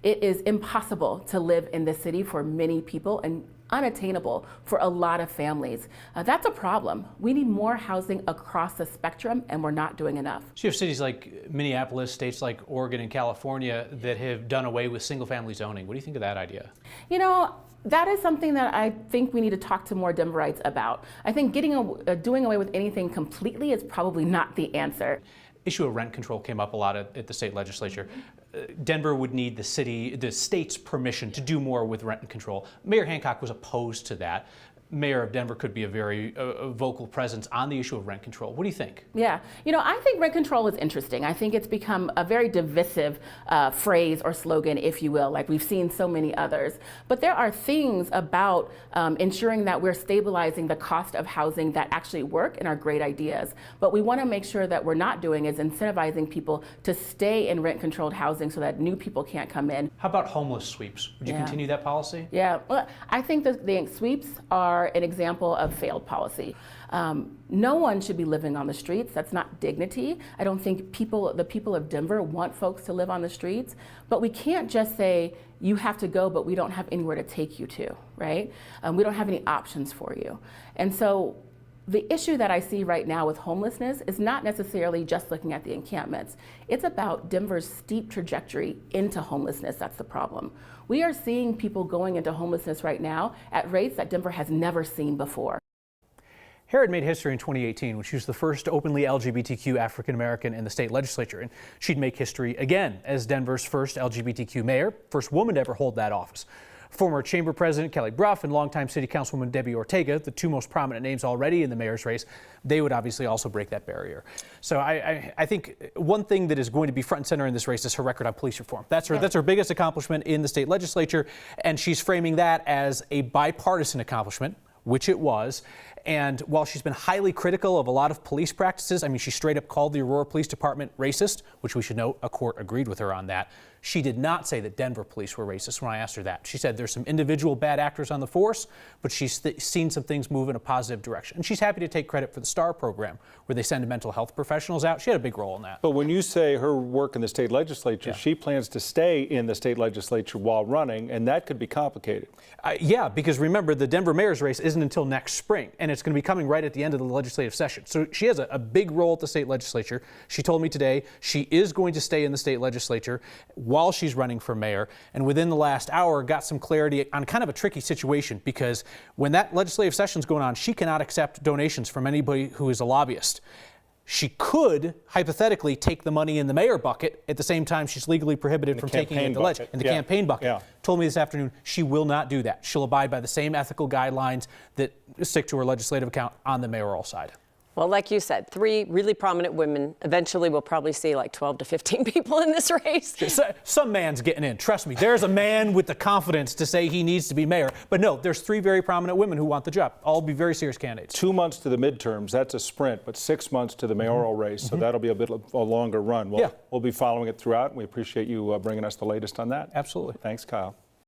it is impossible to live in this city for many people and unattainable for a lot of families. That's a problem. We need more housing across the spectrum, and we're not doing enough. So you have cities like Minneapolis, states like Oregon and California that have done away with single-family zoning. What do you think of that idea? You know, that is something that I think we need to talk to more Denverites about. I think doing away with anything completely is probably not the answer. Issue of rent control came up a lot at the state legislature. Denver would need the state's permission to do more with rent control. Mayor Hancock was opposed to that. Mayor of Denver could be a very vocal presence on the issue of rent control. What do you think? Yeah, you know, I think rent control is interesting. I think it's become a very divisive phrase or slogan, if you will, like we've seen so many others. But there are things about ensuring that we're stabilizing the cost of housing that actually work and are great ideas. But we want to make sure that we're not doing is incentivizing people to stay in rent-controlled housing so that new people can't come in. How about homeless sweeps? Would you continue that policy? Yeah, well, I think the sweeps are an example of failed policy. No one should be living on the streets. That's not dignity. I don't think the people of Denver want folks to live on the streets, but we can't just say, you have to go, but we don't have anywhere to take you to, right? We don't have any options for you. And so the issue that I see right now with homelessness is not necessarily just looking at the encampments. It's about Denver's steep trajectory into homelessness. That's the problem. We are seeing people going into homelessness right now at rates that Denver has never seen before. Herod made history in 2018 when she was the first openly LGBTQ African American in the state legislature, and she'd make history again as Denver's first LGBTQ mayor, first woman to ever hold that office. Former Chamber President Kelly Brough and longtime City Councilwoman Debbie Ortega, the two most prominent names already in the mayor's race, they would obviously also break that barrier. So I think one thing that is going to be front and center in this race is her record on police reform. That's her biggest accomplishment in the state legislature, and she's framing that as a bipartisan accomplishment, which it was. And while she's been highly critical of a lot of police practices, I mean, she straight up called the Aurora Police Department racist, which we should note a court agreed with her on that. She did not say that Denver police were racist when I asked her that. She said there's some individual bad actors on the force, but she's seen some things move in a positive direction. And she's happy to take credit for the STAR program, where they send mental health professionals out. She had a big role in that. But when you say her work in the state legislature, she plans to stay in the state legislature while running, and that could be complicated. Yeah, because remember, the Denver mayor's race isn't until next spring, and it's going to be coming right at the end of the legislative session. So she has a big role at the state legislature. She told me today she is going to stay in the state legislature while she's running for mayor, and within the last hour got some clarity on kind of a tricky situation, because when that legislative session's going on, she cannot accept donations from anybody who is a lobbyist. She could hypothetically take the money in the mayor bucket at the same time she's legally prohibited from taking it in the campaign bucket. Told me this afternoon she will not do that. She'll abide by the same ethical guidelines that stick to her legislative account on the mayoral side. Well, like you said, 3 really prominent women. Eventually, we'll probably see like 12 to 15 people in this race. Some man's getting in. Trust me, there's a man with the confidence to say he needs to be mayor. But no, there's 3 very prominent women who want the job. All be very serious candidates. 2 months to the midterms, that's a sprint, but 6 months to the mayoral race, so that'll be a bit of a longer run. We'll be following it throughout, and we appreciate you bringing us the latest on that. Absolutely. Thanks, Kyle.